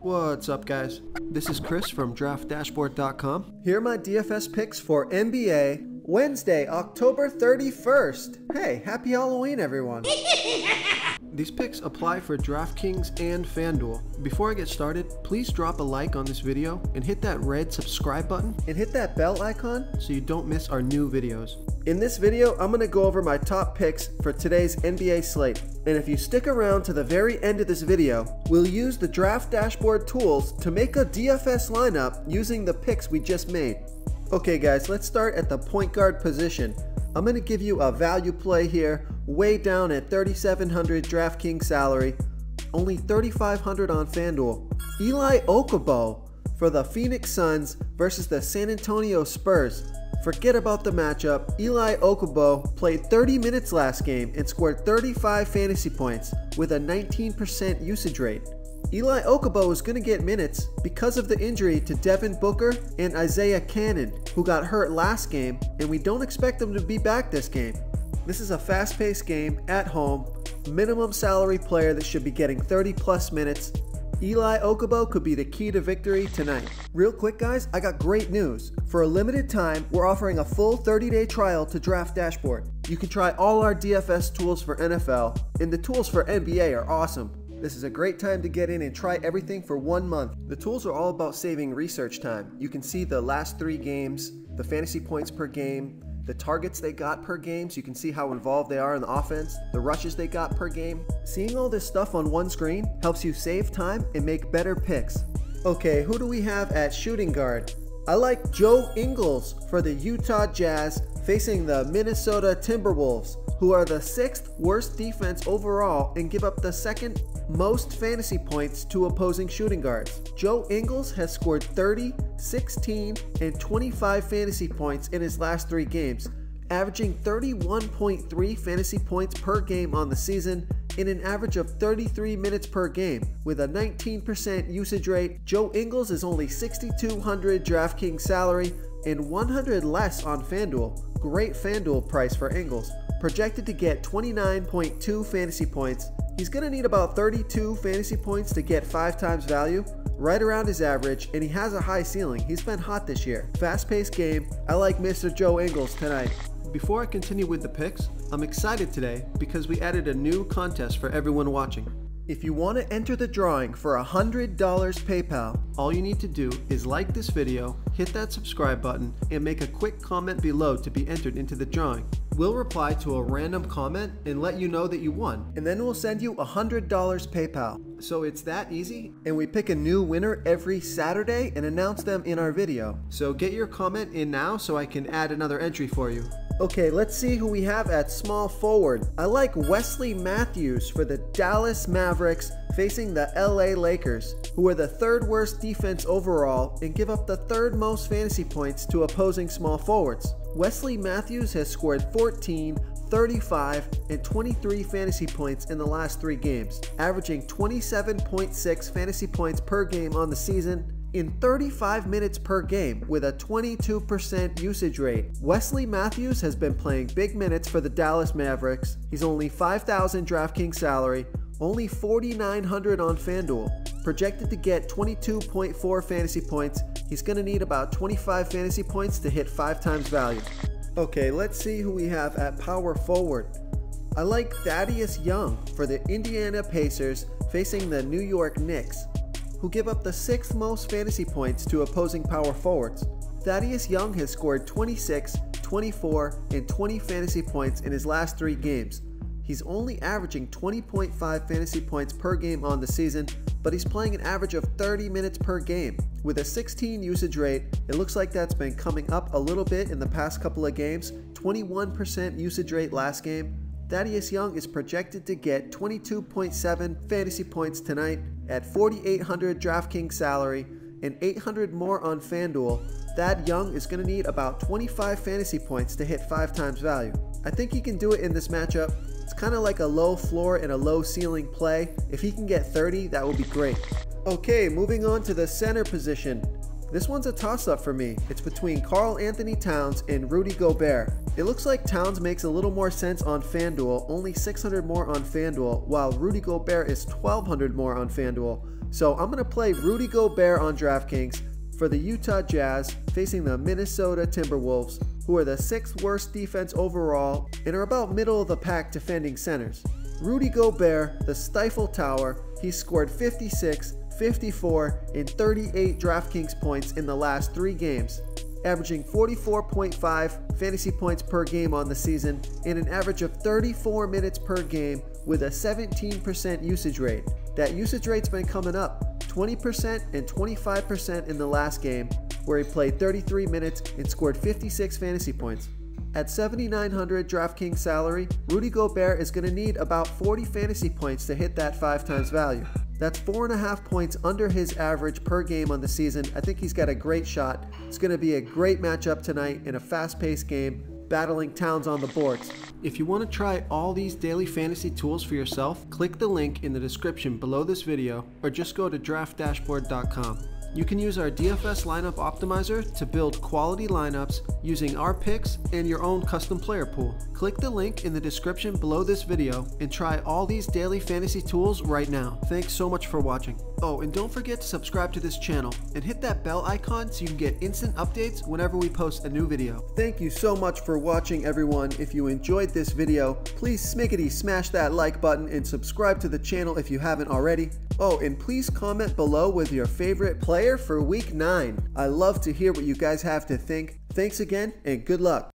What's up, guys? This is Chris from DraftDashboard.com. Here are my DFS picks for NBA Wednesday, October 31st. Hey, happy Halloween, everyone. These picks apply for DraftKings and FanDuel. Before I get started, please drop a like on this video and hit that red subscribe button and hit that bell icon so you don't miss our new videos. In this video, I'm going to go over my top picks for today's NBA slate. And if you stick around to the very end of this video, we'll use the Draft Dashboard tools to make a DFS lineup using the picks we just made. Okay guys, let's start at the point guard position. I'm going to give you a value play here, way down at $3,700 DraftKings salary, only $3,500 on FanDuel. Eli Okobo for the Phoenix Suns versus the San Antonio Spurs. Forget about the matchup. Eli Okobo played 30 minutes last game and scored 35 fantasy points with a 19% usage rate. Eli Okobo is going to get minutes because of the injury to Devin Booker and Isaiah Cannon, who got hurt last game, and we don't expect them to be back this game. This is a fast-paced game at home, minimum salary player that should be getting 30 plus minutes. Eli Okobo could be the key to victory tonight. Real quick guys, I got great news. For a limited time, we're offering a full 30-day trial to Draft Dashboard. You can try all our DFS tools for NFL, and the tools for NBA are awesome. This is a great time to get in and try everything for 1 month. The tools are all about saving research time. You can see the last 3 games, the fantasy points per game, the targets they got per game, so you can see how involved they are in the offense, the rushes they got per game. Seeing all this stuff on one screen helps you save time and make better picks. Okay, who do we have at shooting guard? I like Joe Ingles for the Utah Jazz facing the Minnesota Timberwolves, who are the 6th worst defense overall and give up the 2nd most fantasy points to opposing shooting guards. Joe Ingles has scored 30, 16, and 25 fantasy points in his last 3 games, averaging 31.3 fantasy points per game on the season in an average of 33 minutes per game. With a 19% usage rate, Joe Ingles is only $6,200 DraftKings salary and 100 less on FanDuel. Great FanDuel price for Ingles. Projected to get 29.2 fantasy points. He's going to need about 32 fantasy points to get 5 times value, right around his average, and he has a high ceiling. He's been hot this year. Fast-paced game. I like Mr. Joe Ingles tonight. Before I continue with the picks, I'm excited today because we added a new contest for everyone watching. If you want to enter the drawing for $100 PayPal, all you need to do is like this video, hit that subscribe button, and make a quick comment below to be entered into the drawing. We'll reply to a random comment and let you know that you won, and then we'll send you $100 PayPal. So it's that easy, and we pick a new winner every Saturday and announce them in our video. So get your comment in now so I can add another entry for you. Okay, let's see who we have at small forward. I like Wesley Matthews for the Dallas Mavericks facing the LA Lakers, who are the 3rd worst defense overall and give up the 3rd most fantasy points to opposing small forwards. Wesley Matthews has scored 14, 35, and 23 fantasy points in the last 3 games, averaging 27.6 fantasy points per game on the season in 35 minutes per game with a 22% usage rate. Wesley Matthews has been playing big minutes for the Dallas Mavericks. He's only $5,000 DraftKings salary, only $4,900 on FanDuel. Projected to get 22.4 fantasy points. He's going to need about 25 fantasy points to hit 5 times value. Okay, let's see who we have at power forward. I like Thaddeus Young for the Indiana Pacers facing the New York Knicks, who give up the 6th most fantasy points to opposing power forwards. Thaddeus Young has scored 26, 24, and 20 fantasy points in his last 3 games. He's only averaging 20.5 fantasy points per game on the season, but he's playing an average of 30 minutes per game. With a 16 usage rate, it looks like that's been coming up a little bit in the past couple of games. 21% usage rate last game. Thaddeus Young is projected to get 22.7 fantasy points tonight at $4,800 DraftKings salary and 800 more on FanDuel. Thad Young is going to need about 25 fantasy points to hit 5 times value. I think he can do it in this matchup. It's kind of like a low floor and a low ceiling play. If he can get 30, that would be great. Okay, moving on to the center position. This one's a toss-up for me. It's between Karl Anthony Towns and Rudy Gobert. It looks like Towns makes a little more sense on FanDuel, only $600 more on FanDuel, while Rudy Gobert is $1,200 more on FanDuel. So I'm going to play Rudy Gobert on DraftKings for the Utah Jazz facing the Minnesota Timberwolves, who are the 6th worst defense overall and are about middle of the pack defending centers. Rudy Gobert, the Stifle Tower, he scored 56, 54, and 38 DraftKings points in the last 3 games, averaging 44.5 fantasy points per game on the season and an average of 34 minutes per game with a 17% usage rate. That usage rate's been coming up, 20% and 25% in the last game, where he played 33 minutes and scored 56 fantasy points. At $7,900 DraftKings salary, Rudy Gobert is going to need about 40 fantasy points to hit that 5 times value. That's 4.5 points under his average per game on the season. I think he's got a great shot. It's going to be a great matchup tonight in a fast-paced game, battling towns on the boards. If you want to try all these daily fantasy tools for yourself, click the link in the description below this video or just go to draftdashboard.com. You can use our DFS lineup optimizer to build quality lineups using our picks and your own custom player pool. Click the link in the description below this video and try all these daily fantasy tools right now. Thanks so much for watching. Oh, and don't forget to subscribe to this channel and hit that bell icon so you can get instant updates whenever we post a new video. Thank you so much for watching, everyone. If you enjoyed this video, please smash that like button and subscribe to the channel if you haven't already. Oh, and please comment below with your favorite player for week 9. I love to hear what you guys have to think. Thanks again and good luck.